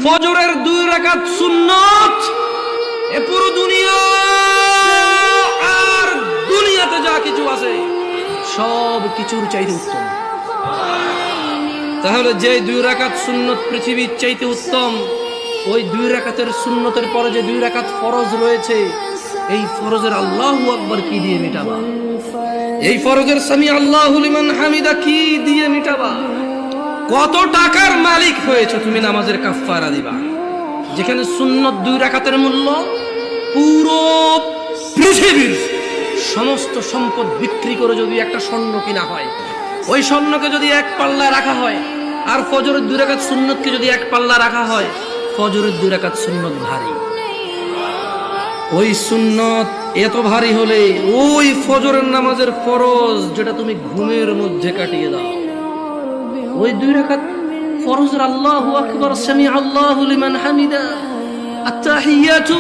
ফজরের 2 রাকাত সুন্নত এ পুরো দুনিয়া আর দুনিয়াতে যা কিছু আছে সব কিছুর চাইতে উত্তম। তাহলে যে 2 রাকাত সুন্নত পৃথিবীর চাইতে উত্তম, ওই 2 রাকাতের সুন্নতের পরে যে 2 রাকাত ফরজ রয়েছে, এই ফরজের আল্লাহু আকবার কি দিয়ে মিটাবা? এই ফরজের সামি আল্লাহু লিমান হামিদা কি দিয়ে মিটাবা? কত টাকার মালিক হয়েছে তুমি নামাজের কাফারা দিবা? যেখানে সুন্নত 2 রাকাতের মূল্য পুরো পৃথিবীর সমস্ত সম্পদ বিক্রি করে যদি একটা স্বর্ণ কিনা হয়, ওই স্বর্ণকে যদি এক পাল্লা রাখা হয়, আর ফজরের 2 রাকাত সুন্নতকে যদি এক পাল্লা রাখা হয়, ফজরের 2 রাকাত সুন্নত ভারী। ওই সুন্নত এত ভারী হলে ওই ফজরের নামাজের ফরজ যেটা তুমি ঘুমের মধ্যে কাটিয়ে দাও, ওই 2 রাকাত ফরজের আল্লাহু আকবার সামি আল্লাহু লিমান হামিদা আত্তাহিয়াতু